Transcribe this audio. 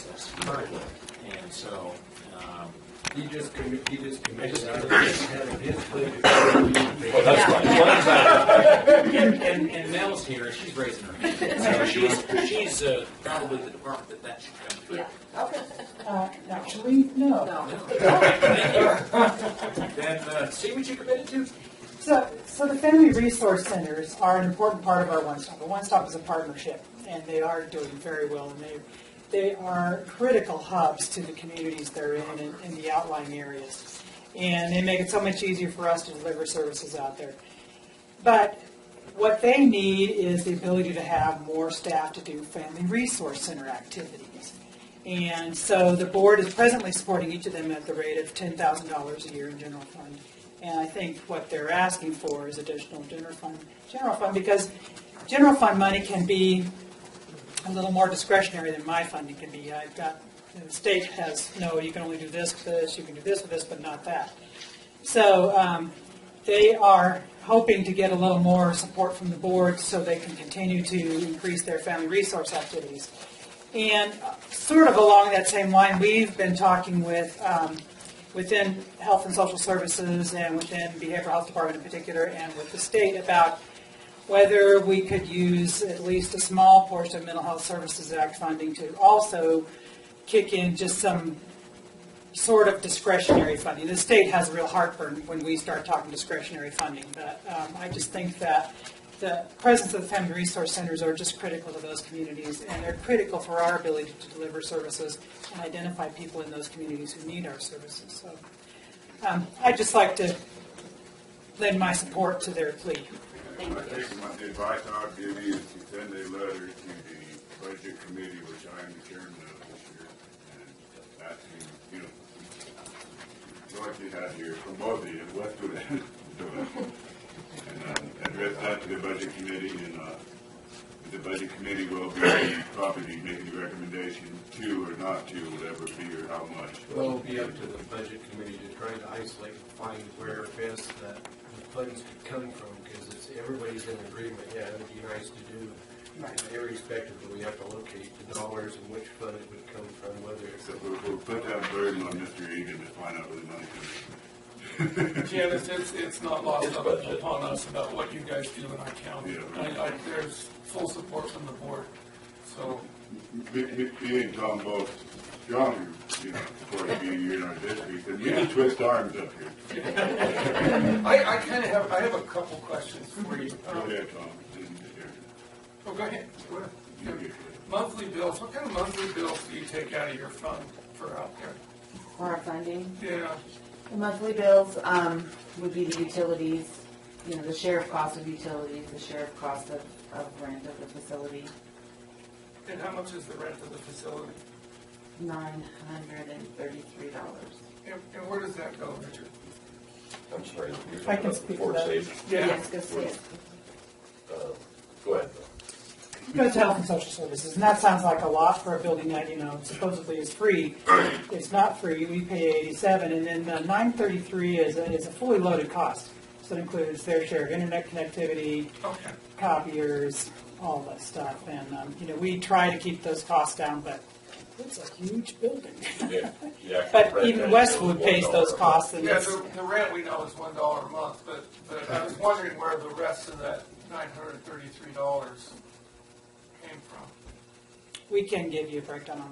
process currently. And so He just committed out of his plate. well, that's right. Well, exactly. And Mel's here, she's raising her hand. So she's probably the department that should come through. Yeah. Okay. Actually, no. No. Then see what you committed to. So the Family Resource Centers are an important part of our One Stop. A One Stop is a partnership, and they are doing very well. And they are critical hubs to the communities they're in the outlying areas. And they make it so much easier for us to deliver services out there. But what they need is the ability to have more staff to do Family Resource Center activities. And so the board is presently supporting each of them at the rate of $10,000 a year in general fund. And I think what they're asking for is additional general fund because general fund money can be a little more discretionary than my funding can be. I've got, the state has, no, you can only do this with this, you can do this with this, but not that. So they are hoping to get a little more support from the board so they can continue to increase their family resource activities. And sort of along that same line, we've been talking with within Health and Social Services and within Behavioral Health Department in particular and with the state about whether we could use at least a small portion of Mental Health Services Act funding to also kick in just some sort of discretionary funding. The state has a real heartburn when we start talking discretionary funding, but I just think that the presence of the Family Resource Centers are just critical to those communities, and they're critical for our ability to deliver services and identify people in those communities who need our services. So I'd just like to lend my support to their plea. I think the advice I'll give you is to send a letter to the budget committee, which I am the chairman of this year, and asking, like you had here, from both of you, Westwood and address that to the budget committee, and the budget committee will be probably making the recommendation to or not to, whatever be or how much. Well, it'll be up to the budget committee to try to isolate and find where best that the funds could come from, because everybody's in agreement. Yeah, it would be nice to do. Irrespective, we have to locate the dollars and which fund it would come from, whether it's... So we'll put that burden on Mr. Egan to find out where the money comes from. Janice, it's not lost upon us about what you guys do in our county. Yeah. There's full support from the board. So, Me and Tom both strongly, support you in our district, and we can twist arms up here. I have a couple questions for you. Go ahead, Tom. Oh, go ahead. Go ahead. You get it. Monthly bills. What kind of monthly bills do you take out of your fund for out there? For our funding, Yeah. the monthly bills would be the utilities, the share of cost of utilities, the share of cost of rent of the facility, And how much is the rent of the facility? $933. And where does that go, Richard? I'm sorry. I can speak to that. Yeah. Yes, go see it. Go ahead. Go to Health and Social Services, and that sounds like a lot for a building that, supposedly is free. It's not free. We pay $87, and then $933 is a fully loaded cost. So it includes their share of internet connectivity, Okay. copiers, all that stuff. And, we try to keep those costs down, but it's a huge building. Yeah. But even Westwood pays those costs. And Yeah, it's, the rent we know is $1 a month, but I was wondering where the rest of that $933 came from. we can give you a breakdown on that.